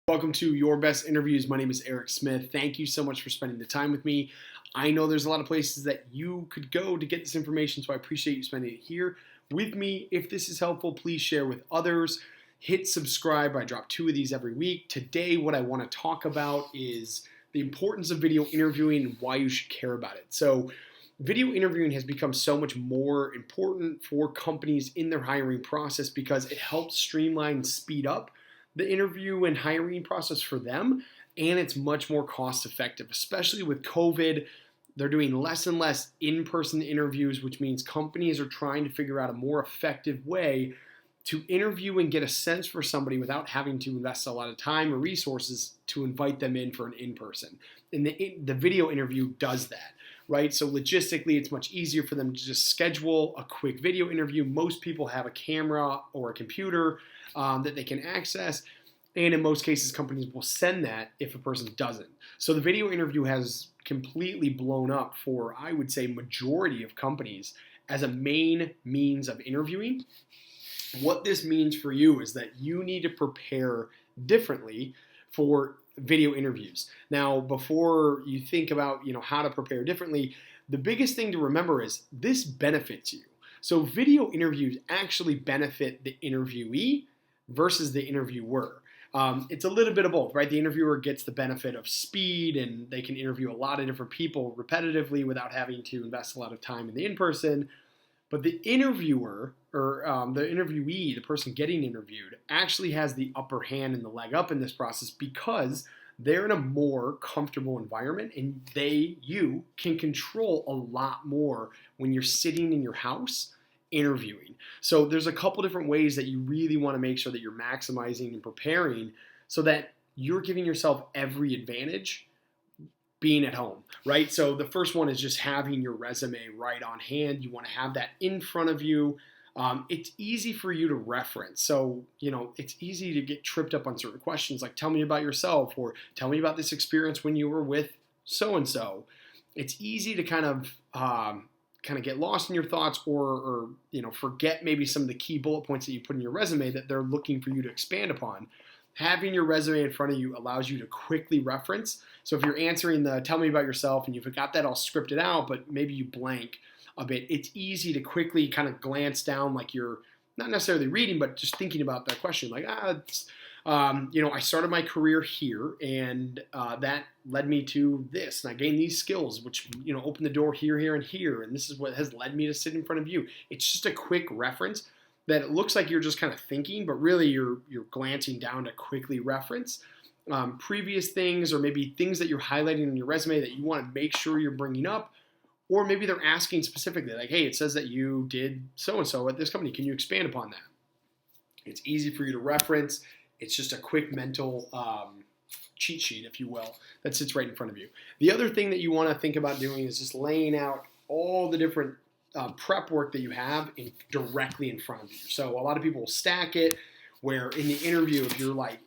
Welcome to Your Best Interviews. My name is Eric Smith. Thank you so much for spending the time with me. I know there's a lot of places that you could go to get this information, so I appreciate you spending it here with me. If this is helpful, please share with others. Hit subscribe. I drop 2 of these every week. Today, what I want to talk about is the importance of video interviewing and why you should care about it. So, video interviewing has become so much more important for companies in their hiring process because it helps streamline and speed up the interview and hiring process for them, and it's much more cost effective, especially with COVID. They're doing less and less in-person interviews, which means companies are trying to figure out a more effective way to interview and get a sense for somebody without having to invest a lot of time or resources to invite them in for an in-person. And the video interview does that, right? So logistically, it's much easier for them to just schedule a quick video interview. Most people have a camera or a computer that they can access. And in most cases, companies will send that if a person doesn't. So the video interview has completely blown up for, I would say, majority of companies as a main means of interviewing. What this means for you is that you need to prepare differently for video interviews. Now, before you think about, how to prepare differently, the biggest thing to remember is this benefits you. So video interviews actually benefit the interviewee versus the interviewer. It's a little bit of both, right? The interviewer gets the benefit of speed and they can interview a lot of different people repetitively without having to invest a lot of time in the in-person. But the interviewer or the interviewee, the person getting interviewed, actually has the upper hand and the leg up in this process because they're in a more comfortable environment and you can control a lot more when you're sitting in your house interviewing. So there's a couple different ways that you really want to make sure that you're maximizing and preparing so that you're giving yourself every advantage being at home, right? So the first one is just having your resume right on hand. You want to have that in front of you. It's easy for you to reference. So, it's easy to get tripped up on certain questions like tell me about yourself or tell me about this experience when you were with so-and-so. It's easy to kind of get lost in your thoughts or forget maybe some of the key bullet points that you put in your resume that they're looking for you to expand upon. Having your resume in front of you allows you to quickly reference. So if you're answering the tell me about yourself and you've got that all scripted out, but maybe you blank a bit, it's easy to quickly kind of glance down like you're not necessarily reading, but just thinking about that question. Like, I started my career here and that led me to this and I gained these skills, which, opened the door here, here, and here. And this is what has led me to sit in front of you. It's just a quick reference that it looks like you're just kind of thinking, but really you're glancing down to quickly reference previous things or maybe things that you're highlighting in your resume that you want to make sure you're bringing up. Or maybe they're asking specifically like, hey, it says that you did so-and-so at this company. Can you expand upon that? It's easy for you to reference. It's just a quick mental cheat sheet, if you will, that sits right in front of you. The other thing that you want to think about doing is just laying out all the different prep work that you have directly in front of you. So a lot of people will stack it where in the interview, if you're like,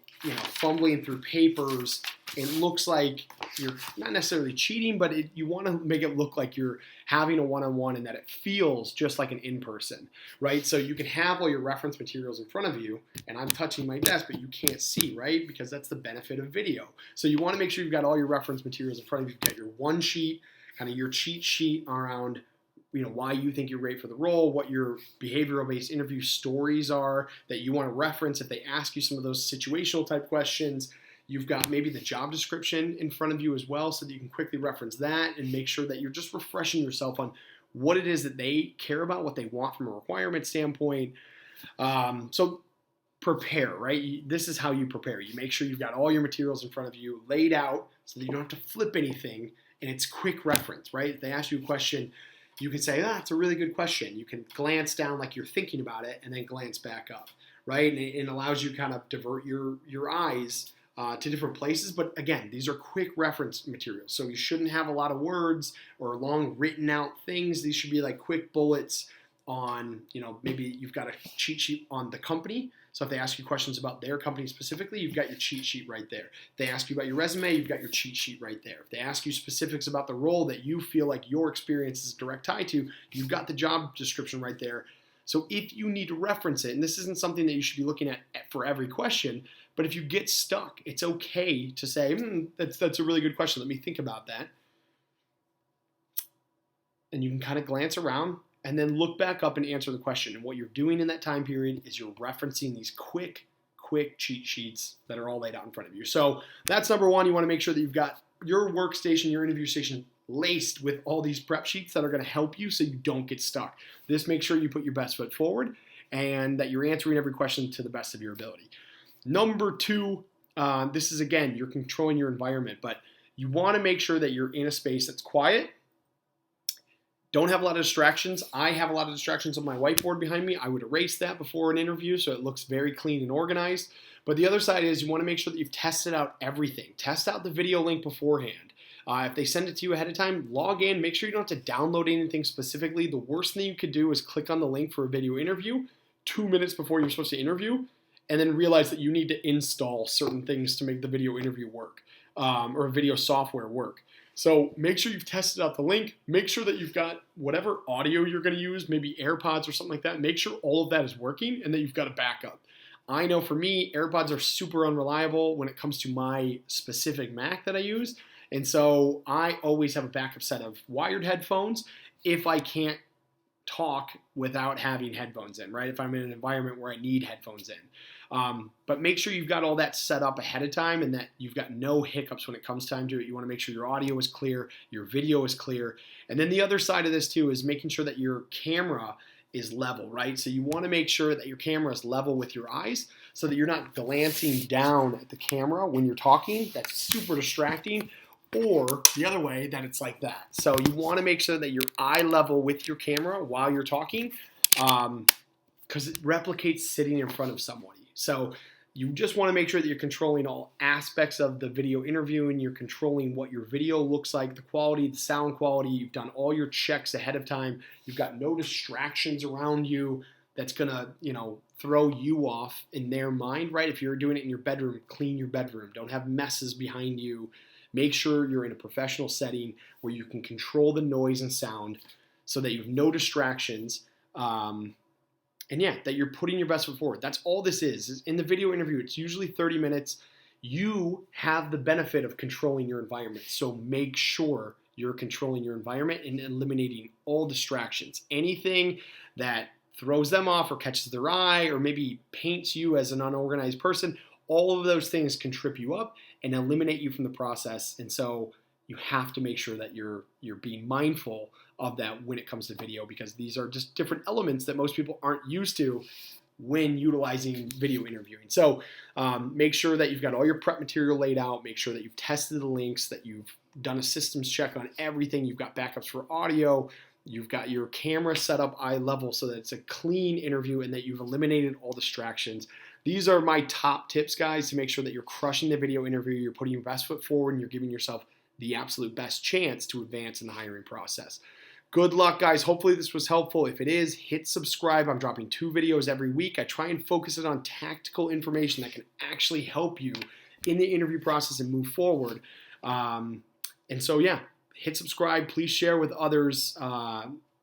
fumbling through papers, it looks like you're not necessarily cheating, but you want to make it look like you're having a one-on-one and that it feels just like an in-person, right? So you can have all your reference materials in front of you, and I'm touching my desk, but you can't see, right? Because that's the benefit of video. So you want to make sure you've got all your reference materials in front of you. You've got your one sheet, kind of your cheat sheet around why you think you're great for the role, what your behavioral-based interview stories are that you want to reference if they ask you some of those situational type questions. You've got maybe the job description in front of you as well so that you can quickly reference that and make sure that you're just refreshing yourself on what it is that they care about, what they want from a requirement standpoint. So prepare, right? This is how you prepare. You make sure you've got all your materials in front of you laid out so that you don't have to flip anything and it's quick reference, right? If they ask you a question, you can say, it's a really good question. You can glance down like you're thinking about it and then glance back up, right? And it allows you kind of divert your eyes to different places. But again, these are quick reference materials. So you shouldn't have a lot of words or long written out things. These should be like quick bullets on, maybe you've got a cheat sheet on the company. So if they ask you questions about their company specifically, you've got your cheat sheet right there. If they ask you about your resume, you've got your cheat sheet right there. If they ask you specifics about the role that you feel like your experience is a direct tie to, you've got the job description right there. So if you need to reference it, and this isn't something that you should be looking at for every question, But if you get stuck, it's okay to say, that's a really good question. Let me think about that. And you can kind of glance around and then look back up and answer the question. And what you're doing in that time period is you're referencing these quick cheat sheets that are all laid out in front of you. So that's number one. You want to make sure that you've got your workstation, your interview station laced with all these prep sheets that are going to help you so you don't get stuck. This makes sure you put your best foot forward and that you're answering every question to the best of your ability. Number two, this is, again, you're controlling your environment, but you want to make sure that you're in a space that's quiet. Don't have a lot of distractions. I have a lot of distractions on my whiteboard behind me. I would erase that before an interview so it looks very clean and organized. But the other side is you want to make sure that you've tested out everything. Test out the video link beforehand. If they send it to you ahead of time, log in. Make sure you don't have to download anything specifically. The worst thing you could do is click on the link for a video interview 2 minutes before you're supposed to interview and then realize that you need to install certain things to make the video interview work or video software work. So make sure you've tested out the link. Make sure that you've got whatever audio you're going to use, maybe AirPods or something like that. Make sure all of that is working and that you've got a backup. I know for me, AirPods are super unreliable when it comes to my specific Mac that I use. And so I always have a backup set of wired headphones if I can't talk without having headphones in, right? If I'm in an environment where I need headphones in. But make sure you've got all that set up ahead of time and that you've got no hiccups when it comes time to it. You want to make sure your audio is clear, your video is clear. And then the other side of this too is making sure that your camera is level, right? So you want to make sure that your camera is level with your eyes so that you're not glancing down at the camera when you're talking. That's super distracting. Or the other way, that it's like that. So you want to make sure that you're eye level with your camera while you're talking because it replicates sitting in front of somebody. So you just want to make sure that you're controlling all aspects of the video interview and you're controlling what your video looks like, the quality, the sound quality. You've done all your checks ahead of time. You've got no distractions around you that's going to, throw you off in their mind, right? If you're doing it in your bedroom, clean your bedroom. Don't have messes behind you. Make sure you're in a professional setting where you can control the noise and sound so that you have no distractions. And yeah, that you're putting your best foot forward. That's all this is. In the video interview, it's usually 30 minutes. You have the benefit of controlling your environment. So make sure you're controlling your environment and eliminating all distractions. Anything that throws them off or catches their eye or maybe paints you as an unorganized person, all of those things can trip you up and eliminate you from the process. And so you have to make sure that you're being mindful of that when it comes to video because these are just different elements that most people aren't used to when utilizing video interviewing. So make sure that you've got all your prep material laid out. Make sure that you've tested the links, that you've done a systems check on everything. You've got backups for audio. You've got your camera set up eye level so that it's a clean interview and that you've eliminated all distractions. These are my top tips, guys, to make sure that you're crushing the video interview, you're putting your best foot forward, and you're giving yourself the absolute best chance to advance in the hiring process. Good luck, guys. Hopefully this was helpful. If it is, hit subscribe. I'm dropping 2 videos every week. I try and focus it on tactical information that can actually help you in the interview process and move forward. And so, yeah, hit subscribe. Please share with others.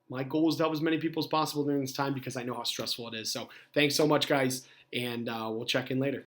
My goal is to help as many people as possible during this time because I know how stressful it is. So thanks so much, guys, and we'll check in later.